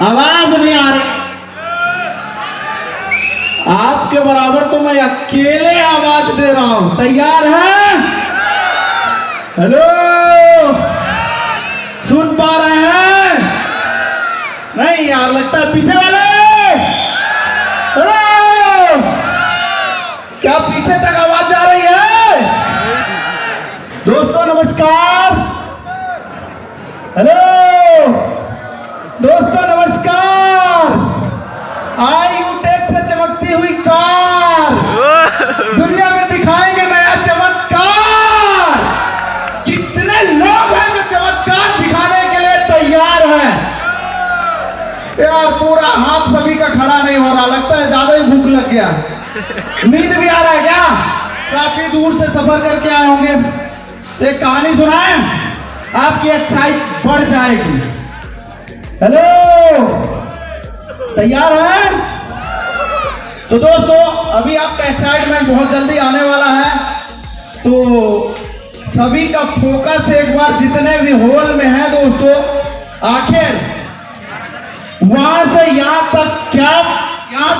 आवाज नहीं आ रही। आपके बराबर तो मैं अकेले आवाज दे रहा हूं। तैयार हैं? हेलो, सुन पा रहे हैं? नहीं यार, लगता है पीछे वाले। हेलो, क्या पीछे तक आवाज जा रही है? दोस्तों नमस्कार। हेलो दोस्तों नमस्कार। IUTech से चमकती हुई कार दुनिया में दिखाएंगे नया चमत्कार। कितने लोग हैं जो चमत्कार दिखाने के लिए तैयार हैं? यार पूरा हाथ सभी का खड़ा नहीं हो रहा, लगता है ज्यादा ही भूख लग गया। नींद भी आ रहा है क्या? काफी दूर से सफर करके आए होंगे। तो एक कहानी सुनाएं, आपकी एक्साइट बढ़ जाएगी। हेलो, तैयार हैं? तो दोस्तों अभी आपका एक्साइटमेंट बहुत जल्दी आने वाला है, तो सभी का फोकस एक बार जितने भी हॉल में है दोस्तों, आखिर वहां से यहां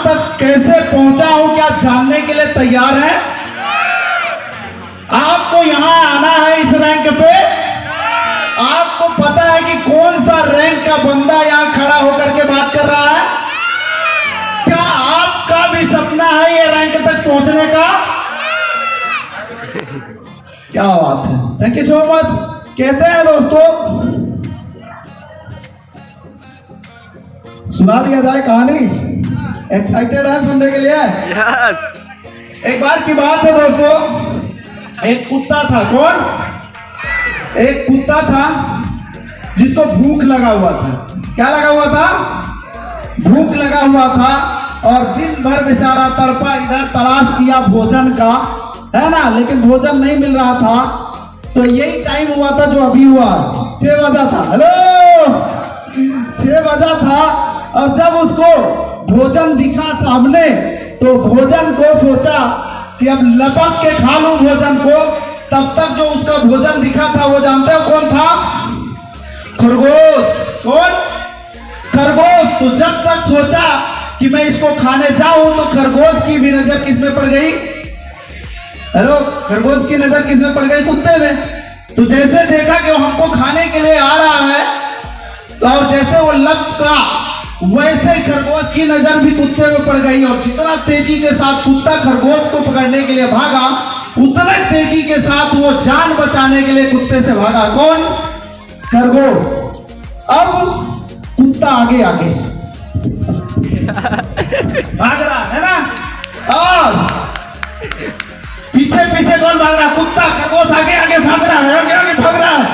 तक कैसे पहुंचा हूं, क्या जानने के लिए तैयार है? आपको यहां आना है इस रैंक पे। आपको पता है कि कौन सा रैंक का बंदा यहां खड़ा होकर के बात कर रहा है? क्या आपका भी सपना है ये रैंक तक पहुंचने का? क्या बात है, थैंक यू सो मच। कहते हैं दोस्तों, सुना दिया जाए कहानी। एक्साइटेड है सुनने के लिए? यस। एक बार की बात है दोस्तों, एक कुत्ता था। कौन? एक कुत्ता था जिसको भूख लगा हुआ था। क्या लगा हुआ था? भूख लगा हुआ था, और दिन भर बेचारा तड़पा, इधर तलाश किया भोजन का, है ना, लेकिन भोजन नहीं मिल रहा था। तो यही टाइम हुआ था जो अभी हुआ, 6 बजा था। हेलो, 6 बजा था, और जब उसको भोजन दिखा सामने, तो भोजन को सोचा कि अब लपक के खा लूं भोजन को। तब तक जो उसका भोजन दिखा था, वो जानते हो कौन था? खरगोश। कौन? खरगोश। तो जब तक सोचा कि मैं इसको खाने जाऊं, तो खरगोश की भी नजर किस में पड़ गई? हेलो, खरगोश की नजर किस में पड़ गई? कुत्ते में। तो जैसे देखा कि वो हमको खाने के लिए आ रहा है, तो और जैसे वो लपका, वैसे खरगोश की नजर भी कुत्ते में पड़ गई, और जितना तेजी के साथ कुत्ता खरगोश को पकड़ने के लिए भागा, उतना तेजी के साथ वो जान बचाने के लिए कुत्ते से भागा। कौन? खरगोश। अब कुत्ता आगे आगे भाग रहा है ना, और पीछे पीछे कौन भाग रहा? कुत्ता। खरगोश आगे आगे भाग रहा है, आगे आगे भाग रहा है,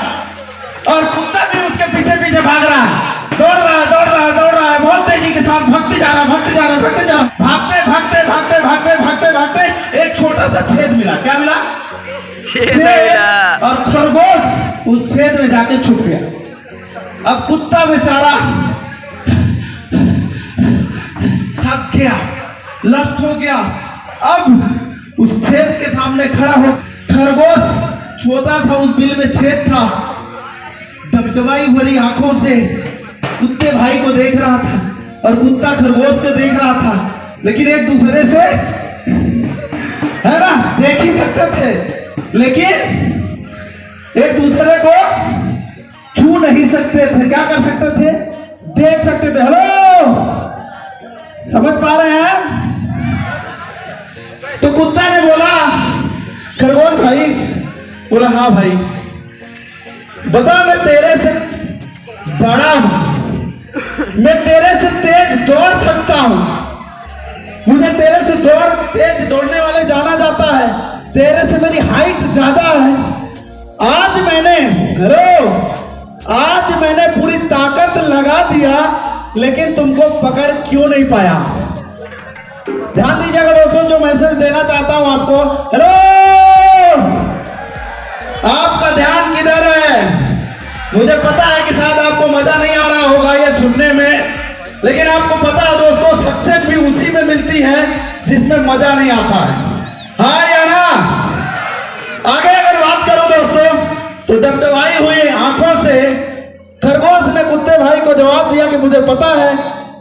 और कुत्ता भी उसके पीछे पीछे भाग रहा है। दौड़ रहा है, दौड़ रहा है, दौड़ रहा है, बहुत तेजी के साथ भागते जा रहा है, भागते जा रहा है, भागते जा रहा है। भागते भागते भागते भागते भागते भागते एक छोटा सा छेद मिला। क्या मिला? छेद मिला। और खरगोश उस छेद में जाके छुप गया। अब कुत्ता बेचारा थक गया, लफ्ट हो गया। अब उस छेद के सामने खड़ा हो, खरगोश छोटा था, उस बिल में छेद था, दबदबाई भरी आंखों से कुत्ते भाई को देख रहा था, और कुत्ता खरगोश को देख रहा था, लेकिन एक दूसरे से, है ना, देख ही सकते थे, लेकिन एक दूसरे को छू नहीं सकते थे। क्या कर सकते थे? देख सकते थे। हेलो, समझ पा रहे हैं? तो कुत्ता ने बोला, खरगोश भाई। बोला, हाँ भाई, बता, मैं तेरे से बड़ा हूं, मैं तेरे से तेज दौड़ सकता हूं, मुझे तेरे से तेज दौड़ने वाले जाना जाता है, तेरे से मेरी हाइट ज्यादा है। आज मैंने पूरी ताकत लगा दिया, लेकिन तुमको पकड़ क्यों नहीं पाया? ध्यान दीजिएगा दोस्तों, जो मैसेज देना चाहता हूं आपको। हेलो, आपका ध्यान किधर है? मुझे पता है कि शायद आपको मजा नहीं आ रहा होगा ये सुनने में, लेकिन आपको पता है दोस्तों, सक्सेस भी उसी में मिलती है जिसमें मजा नहीं आता है। हाँ या ना? आगे अगर बात करो दोस्तों, तो दबदबाई हुई आंखों से खरगोश ने कुत्ते भाई को जवाब दिया कि मुझे पता है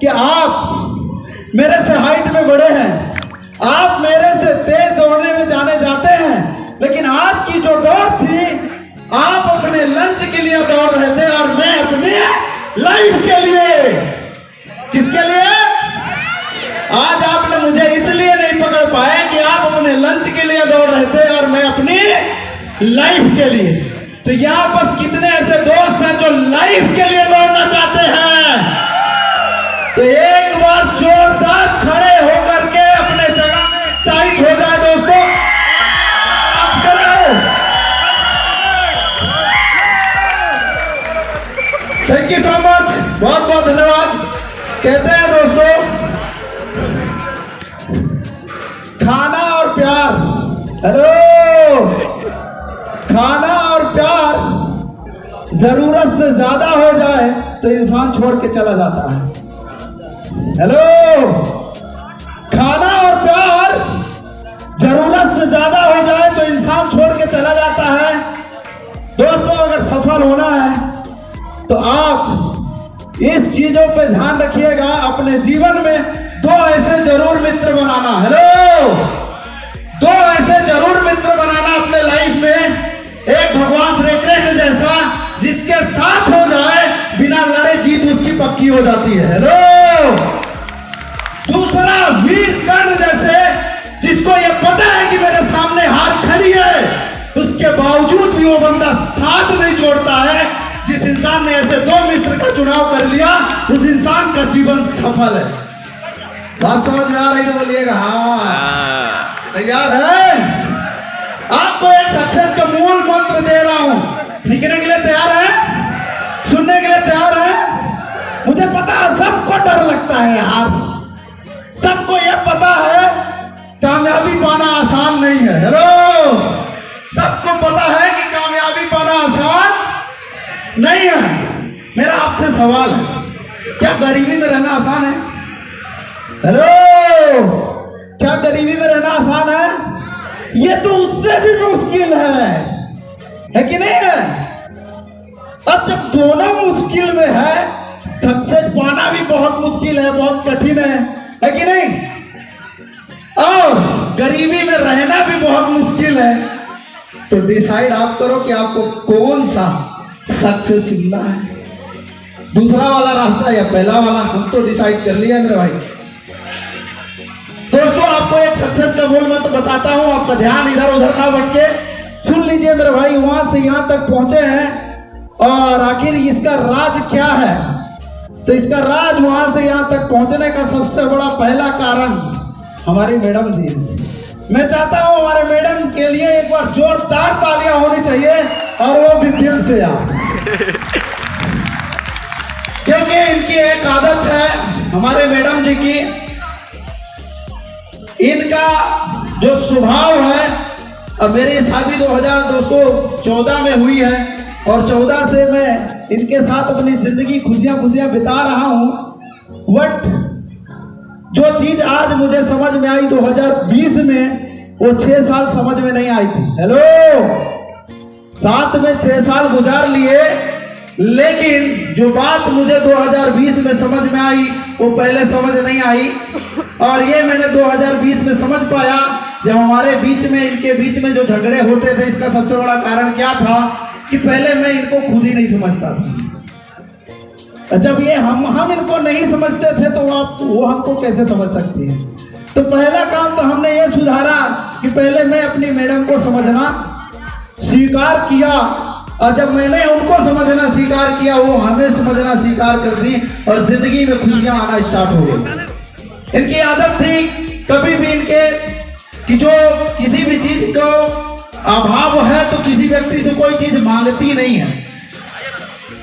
कि आप मेरे से हाइट में बड़े हैं, आप मेरे से तेज दौड़ने में जाने जाते हैं, लेकिन आज की जो दौड़ थी आप अपने लंच के लिए दौड़ रहे थे और मैं अपने लाइफ के लिए। किसके लिए? आज आपने मुझे इसलिए नहीं पकड़ पाए कि आप अपने लंच के लिए दौड़ रहे थे और मैं अपनी लाइफ के लिए। तो यहां बस कितने ऐसे दोस्त हैं जो लाइफ के लिए दौड़ना चाहते हैं? तो एक बार जोरदार खड़े होकर के अपने जगह में एक्साइट हो जाए दोस्तों। आप करो। थैंक यू सो मच, बहुत बहुत धन्यवाद। कहते हैं दोस्तों, खाना और प्यार, हेलो, खाना और प्यार जरूरत से ज्यादा हो जाए तो इंसान छोड़ के चला जाता है। हेलो, खाना और प्यार जरूरत से ज्यादा हो जाए तो इंसान छोड़ के चला जाता है। दोस्तों, अगर सफल होना है तो आप इस चीजों पे ध्यान रखिएगा। अपने जीवन में दो ऐसे जरूर मित्र बनाना। हेलो, दो ऐसे जरूर मित्र बनाना अपने लाइफ में। एक भगवान श्री कृष्ण जैसा जिसके साथ हो जाए बिना लड़े जीत उसकी पक्की हो जाती है। हेलो, दूसरा वीर कर्ण जैसे जिसको ये पता है कि मेरे सामने हार खड़ी है, उसके बावजूद भी वो बंदा साथ नहीं छोड़ता है। जिस इंसान ने ऐसे दो मित्र का चुनाव कर लिया उस इंसान का जीवन सफल है। बात समझ में आ रही तो बोलिएगा हाँ। तैयार है? आपको एक सक्सेस का मूल मंत्र दे रहा हूं, सीखने के लिए तैयार है? सुनने के लिए तैयार है? मुझे पता है सबको डर लगता है यार, सबको यह पता है कामयाबी पाना आसान नहीं है। हेलो, सबको पता है कि कामयाबी पाना आसान नहीं है। मेरा आपसे सवाल है, क्या गरीबी में रहना आसान है? हेलो, क्या गरीबी में रहना आसान है? ये तो उससे भी मुश्किल है कि नहीं है? अब जब दोनों मुश्किल में है, सक्सेस पाना भी बहुत मुश्किल है, बहुत कठिन है कि नहीं? और गरीबी में रहना भी बहुत मुश्किल है। तो डिसाइड आप करो कि आपको कौन सा सक्सेस चुनना है, दूसरा वाला रास्ता या पहला वाला। हम तो डिसाइड कर लिया मेरे भाई। दोस्तों, आपको एक सक्सेस का मूल मंत्र बताता हूं, आपका ध्यान इधर उधर ना भटके, सुन लीजिए मेरे भाई। वहां से यहां तक पहुंचे हैं और आखिर इसका राज क्या है? तो इसका राज वहां से यहां तक पहुंचने का सबसे बड़ा पहला कारण हमारी मैडम जी। मैं चाहता हूं हमारे मैडम के लिए एक बार जोरदार तालियां होनी चाहिए और वो भी दिल से यार, क्योंकि इनकी एक आदत है हमारे मैडम जी की, इनका जो स्वभाव है। अब मेरी शादी 2014 में हुई है और 14 से मैं इनके साथ अपनी जिंदगी खुशियां बिता रहा हूं। बट जो चीज आज मुझे समझ में आई 2020 में, वो 6 साल समझ में नहीं आई थी। हेलो, साथ में 6 साल गुजार लिए, लेकिन जो बात मुझे 2020 में समझ में आई वो पहले समझ नहीं आई। और ये मैंने 2020 में समझ पाया जब हमारे बीच में, इनके बीच में जो झगड़े होते थे, इसका सबसे बड़ा कारण क्या था कि पहले मैं इनको खुद ही नहीं समझता था। जब ये हम इनको नहीं समझते थे तो वो हमको कैसे समझ सकती है? तो पहला काम तो हमने ये सुधारा कि पहले मैं अपनी मैडम को समझना स्वीकार किया, और जब मैंने उनको समझना स्वीकार किया वो हमें समझना स्वीकार कर दी और जिंदगी में खुशियां आना स्टार्ट हो गई। इनकी आदत थी कभी भी इनके कि जो किसी भी चीज को अभाव है तो किसी व्यक्ति से कोई चीज मांगती नहीं है।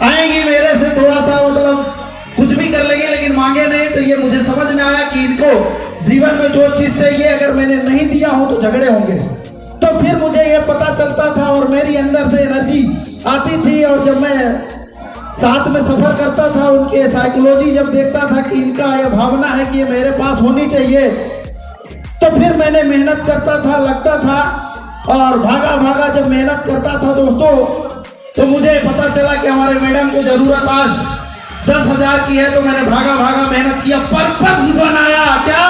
आएंगी मेरे से थोड़ा सा मतलब कुछ भी कर लेंगे लेकिन मांगे नहीं। तो ये मुझे समझ में आया कि इनको जीवन में जो चीज चाहिए अगर मैंने नहीं दिया हो तो झगड़े होंगे। तो फिर मुझे ये पता चलता था और मेरी अंदर से एनर्जी आती थी, और जब मैं साथ में सफर करता था उनके साइकोलॉजी जब देखता था कि इनका ये भावना है कि ये मेरे पास होनी चाहिए, तो फिर मैंने मेहनत करता था, लगता था, और भागा जब मेहनत करता था दोस्तों तो मुझे पता चला कि हमारे मैडम को जरूरत आज 10,000 की है, तो मैंने भागा मेहनत किया, पर्पस बनाया क्या,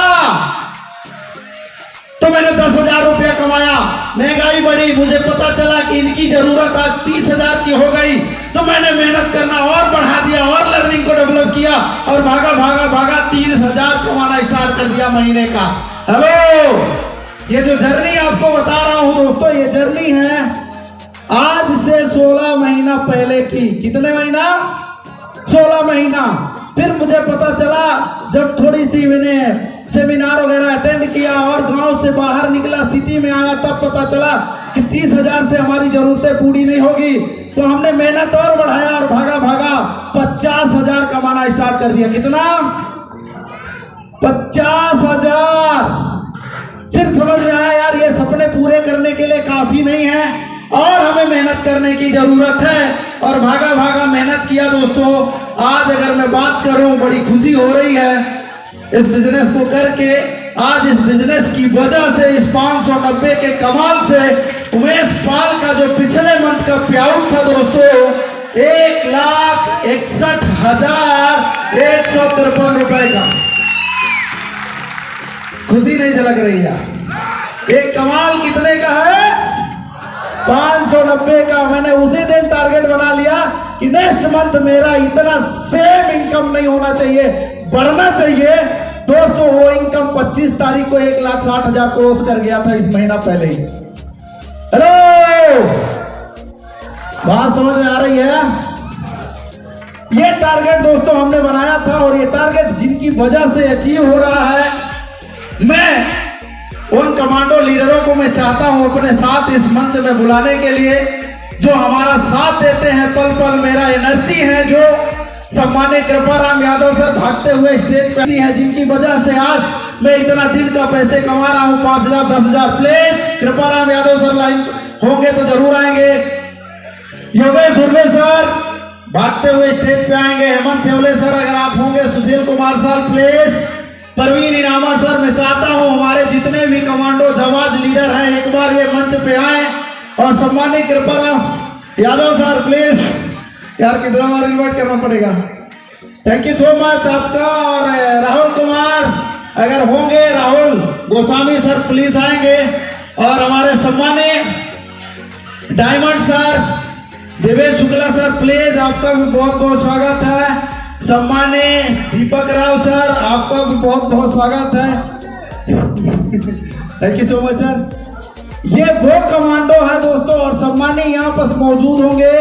तो मैंने 10,000 रुपया कमाया। महंगाई बढ़ी, मुझे पता चला कि इनकी जरूरत आज 30,000 की हो गई, तो मैंने मेहनत करना और बढ़ा दिया और लर्निंग को डेवलप किया और भागा 30,000 कमाना स्टार्ट कर दिया महीने का। हेलो, ये जो जर्नी आपको बता रहा हूं दोस्तों, ये जर्नी है आज से 16 महीना पहले की। कितने महीना? 16 महीना। फिर मुझे पता चला जब थोड़ी सी मैंने सेमिनार वगैरह अटेंड किया और गांव से बाहर निकला, सिटी में आया, तब पता चला कि 30,000 से हमारी जरूरतें पूरी नहीं होगी, तो हमने मेहनत और बढ़ाया और भागा 50,000 कमाना स्टार्ट कर दिया। कितना? 50,000। फिर समझ में आया यार ये सपने पूरे करने के लिए काफी नहीं है और हमें मेहनत करने की जरूरत है, और भागा मेहनत किया दोस्तों। आज अगर मैं बात करूं, बड़ी खुशी हो रही है इस बिजनेस को करके। आज इस बिजनेस की वजह से, इस 590 के कमाल से, उमेश पाल का जो पिछले मंथ का पेआउट था दोस्तों 1,61,153 रुपए का। खुशी नहीं झलक रही है? एक कमाल कितने का है? 590 का। मैंने उसी दिन टारगेट बना लिया कि नेक्स्ट मंथ मेरा इतना सेम इनकम नहीं होना चाहिए, बढ़ना चाहिए दोस्तों। वो इनकम 25 तारीख को 1,60,000 क्रॉस कर गया था इस महीना पहले ही। हेलो, बात समझ में आ रही है? ये टारगेट दोस्तों हमने बनाया था और ये टारगेट जिनकी वजह से अचीव हो रहा है, मैं उन कमांडो लीडरों को मैं चाहता हूं अपने साथ इस मंच में बुलाने के लिए, जो हमारा साथ देते हैं पल पल, मेरा एनर्जी है, जो सम्मानित कृपाराम यादव सर भागते हुए स्टेज पे है, जिनकी वजह से आज मैं इतना दिन का पैसे कमा रहा हूं। 5,000 10,000 plate. Kriparam Yadav sir line होंगे तो जरूर आएंगे। योगेश धुर्वे सर भागते हुए स्टेज पे आएंगे। हेमंत थेवले सर अगर आप होंगे। Sushil Kumar sir plate. परवीन इनामा सर, मैं चाहता हूं हमारे जितने भी कमांडो जवाज लीडर हैं एक बार ये मंच पे आए, और सम्मानित कृपाराम यादव सर प्लीज। यार कितना बार इन्वाइट करना पड़ेगा? थैंक यू सो मच आपका। और राहुल कुमार अगर होंगे, राहुल गोस्वामी सर प्लीज आएंगे। और हमारे सम्मानित diamond sir Devesh Shukla sir please, आपका भी बहुत बहुत स्वागत है। सम्मानित दीपक राव सर, आपका भी बहुत बहुत स्वागत है। Thank you so much sir. ये वो कमांडो है दोस्तों, और सम्मानित यहाँ पर मौजूद होंगे।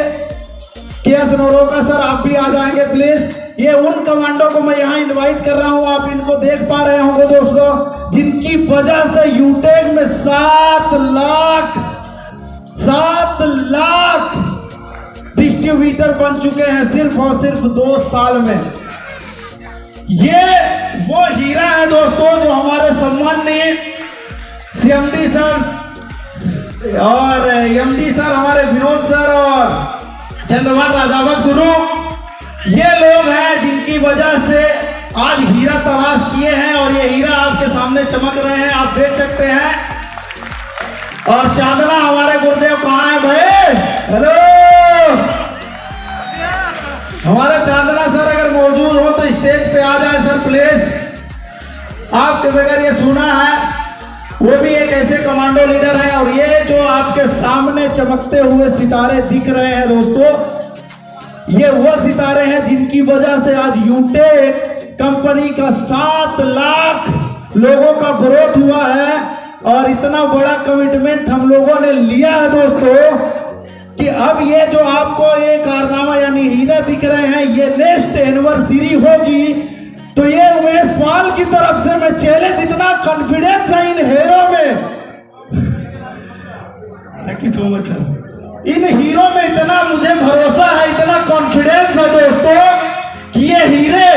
केएस नोरोका सर आप भी आ जाएंगे प्लीज। ये उन कमांडो को मैं यहाँ इनवाइट कर रहा हूँ, आप इनको देख पा रहे होंगे दोस्तों, जिनकी वजह से यूटेक में 7 लाख डिस्ट्रीब्यूटर बन चुके हैं सिर्फ और सिर्फ 2 साल में। ये वो हीरा है दोस्तों जो हमारे सम्माननीय सीएमडी सर और एमडी सर, हमारे विनोद सर और चंद्रभान राजावत गुरु, ये लोग हैं जिनकी वजह से आज हीरा तलाश किए हैं, और ये हीरा आपके सामने चमक रहे हैं, आप देख सकते हैं। और चांदना हमारे गुरुदेव कहाँ है भाई? हेलो, हमारे चांदना सर अगर मौजूद हो तो स्टेज पे आ जाए सर प्लीज। आपके बगैर ये सुना है, वो भी एक ऐसे कमांडो लीडर है, और ये जो आपके सामने चमकते हुए सितारे दिख रहे हैं दोस्तों, ये वो सितारे हैं जिनकी वजह से आज यूटेक कंपनी का 7 लाख लोगों का ग्रोथ हुआ है। और इतना बड़ा कमिटमेंट हम लोगों ने लिया है दोस्तों कि अब ये जो आपको ये कारनामा यानी हीरा दिख रहे हैं, ये नेक्स्ट एनिवर्सरी होगी, तो ये उमेश पाल की तरफ से मैं चैलेंज, इतना कॉन्फिडेंस है इन हीरो में। Thank you so much sir. In hero में इतना मुझे भरोसा है, इतना कॉन्फिडेंस है दोस्तों कि ये हीरे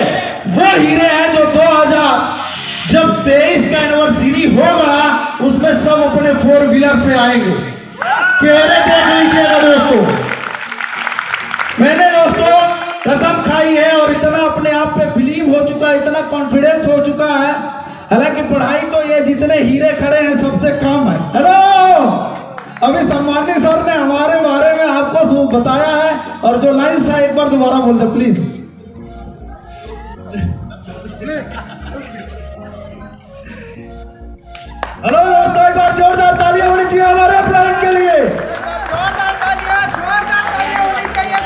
वो हीरे हैं जो 2023 का एनिवर्सरी होगा, उसमें सब अपने 4 व्हीलर से आएंगे। चेहरे देख लीजिएगा दोस्तों। मैंने दोस्तों कसम खाई है और इतना अपने आप पे बिलीव हो चुका है, इतना कॉन्फिडेंस हो चुका है। हालांकि पढ़ाई तो ये जितने हीरे खड़े हैं सबसे कम है। हेलो, अभी सम्मानित सर ने हमारे बारे में आपको बताया है, और जो लाइन था एक बार दोबारा बोल दो प्लीज। हेलो दोस्तों, एक बार जोरदार तालियां होनी चाहिए हमारे प्लान के लिए।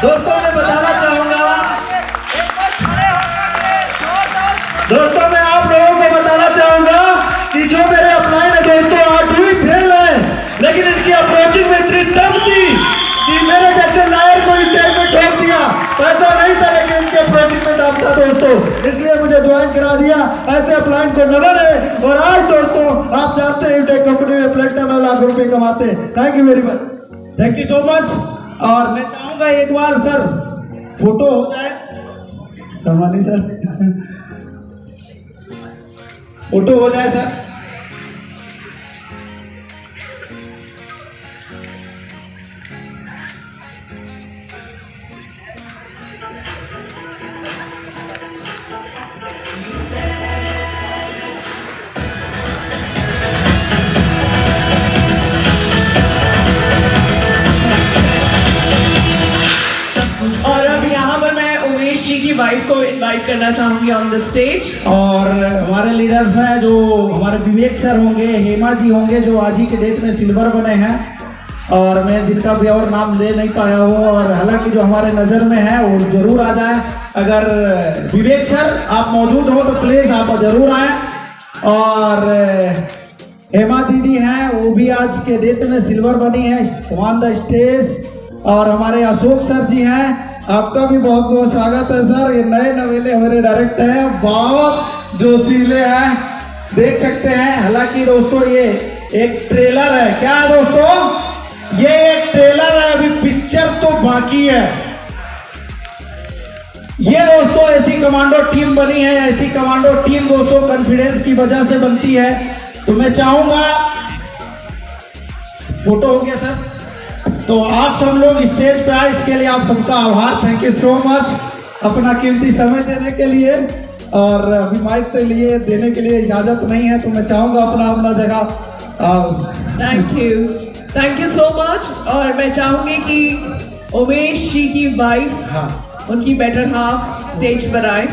दोस्तों मैं बताना चाहूंगा, दोस्तों मैं आप लोगों को बताना चाहूंगा कि जो मेरे अपलाइन है दोस्तों 8वीं फेल है, लेकिन इनकी अप्रोचिंग में इतनी दम थी कि मेरे जैसे लायर को इंटेक में ठोक दिया। तो ऐसा नहीं था, लेकिन इनके अप्रोचिंग में दम था दोस्तों, इसलिए मुझे ज्वाइन करा दिया। ऐसे अपलाइन को नगर है। और आज दोस्तों आप जानते हैं इंटेक कंपनी में प्लेटिनम लाख रुपए कमाते हैं। Thank you very much, thank you so much. और मैं चाहूंगा एक बार सर फोटो हो जाए, कमानी सर फोटो हो जाए सर। और अब यहाँ पर मैं उमेश जी की वाइफ को इनवाइट करना चाहूंगी ऑन द स्टेज। और हमारे लीडर्स हैं जो हमारे विवेक सर होंगे, हेमा जी होंगे जो आज ही के डेट में सिल्वर बने हैं, और मैं जिनका भी और नाम ले नहीं पाया हूँ, और हालांकि जो हमारे नज़र में है वो जरूर आ जाए। अगर विवेक सर आप मौजूद हो तो प्लीज आप जरूर आए। और हेमा दीदी हैं, वो भी आज के डेट में सिल्वर बनी है ऑन द स्टेज। और हमारे अशोक सर जी हैं, आपका भी बहुत बहुत स्वागत है सर। ये नए नवेले हमारे डायरेक्टर हैं, बहुत जोशीले हैं, देख सकते हैं। हालांकि दोस्तों ये एक ट्रेलर है, क्या है दोस्तों, ये एक ट्रेलर है, अभी पिक्चर तो बाकी है। ये दोस्तों ऐसी कमांडो टीम बनी है। ऐसी कमांडो टीम दोस्तों कॉन्फिडेंस की वजह से बनती है। तो मैं चाहूंगा, फोटो हो गया सर, तो आप सब लोग स्टेज पे आए, इसके लिए आप सबका आभार, थैंक यू सो मच अपना कीमती समय देने के लिए। और अभी माइक से लिए देने के लिए इजाजत नहीं है, तो मैं चाहूंगा अपना जगह। Thank you so much. और मैं चाहूंगी कि उमेश जी की वाइफ, हाँ, उनकी बेटर हाफ स्टेज पर आए।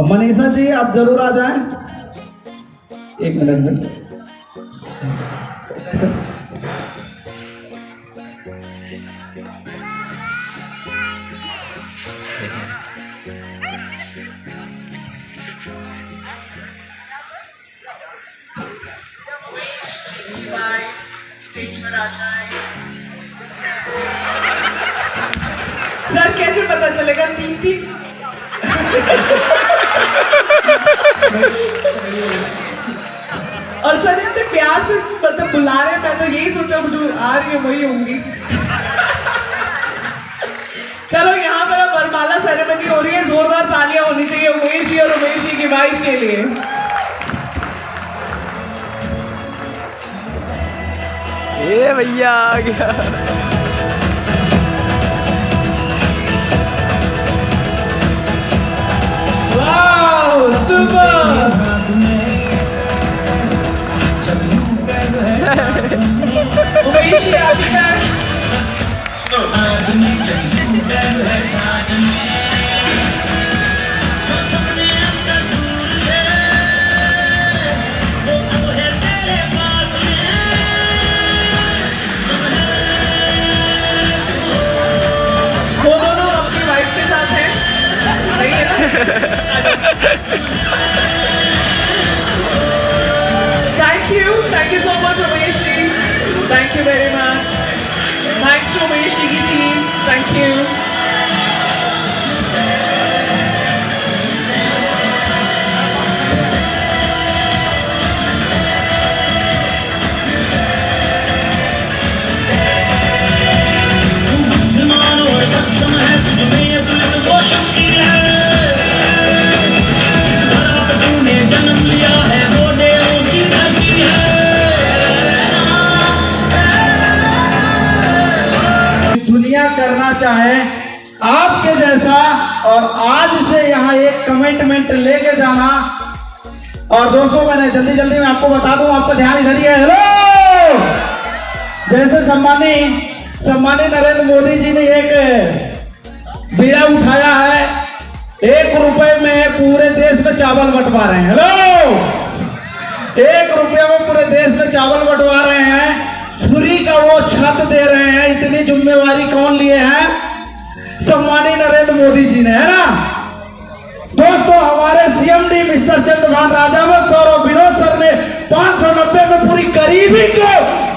मनीषा जी आप जरूर आ जाएं, एक मिनट में। स्टेज पर आ जाए। सर कैसे पता चलेगा? 3-3 और सर इतने प्यार से मतलब बुला रहे हैं, मैं तो यही सोचा जो आ रही है वही होंगी। चलो यहाँ पर अब वरमाला सेरेमनी हो रही है, जोरदार तालियां होनी चाहिए उमेश जी और उमेश जी की वाइफ के लिए। ये भैया आ गया। Wow super. उमेश जी आपकी है। वो दोनों अपनी वाइफ के साथ हैं, सही है ना? Thank you so much Umesh ji. Thank you very much. Thanks to Umesh ji की team. Thank you. करना चाहे आपके जैसा, और आज से यहाँ एक कमिटमेंट लेके जाना और दोस्तों मैंने जल्दी जल्दी में आपको बता दूं, आपका ध्यान इधर ही है। हेलो, जैसे सम्मानित नरेंद्र मोदी जी ने एक बीड़ा उठाया है, 1 रुपए में पूरे देश में चावल बंटवा रहे हैं। हेलो, 1 रुपये में पूरे देश में चावल बंटवा रहे हैं, फ्री का वो छत दे रहे हैं। इतनी जिम्मेवारी कौन लिए हैं? सम्मानित नरेंद्र मोदी जी ने, है ना। दोस्तों हमारे CMD mister Chandrabhan Rajawat sir और विनोद सर ने 590 में पूरी गरीबी को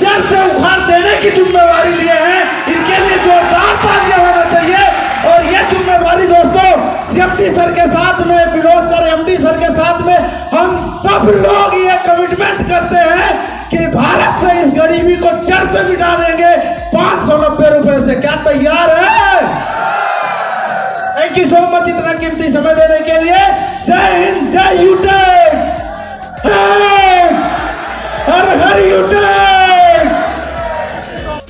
जड़ से उखाड़ देने की जिम्मेवारी लिए हैं। इनके लिए जोरदार तालियां होना चाहिए। और ये जिम्मेवारी दोस्तों सीएमडी सर के साथ में, विनोद सर, एमडी सर के साथ में हम सब लोग ये कमिटमेंट करते हैं कि भारत से इस गरीबी को जड़ से मिटा देंगे 590 रुपए से। क्या तैयार है? थैंक यू सो मच इतना कीमती समय देने के लिए। जय हिंद, जय यूटर्न।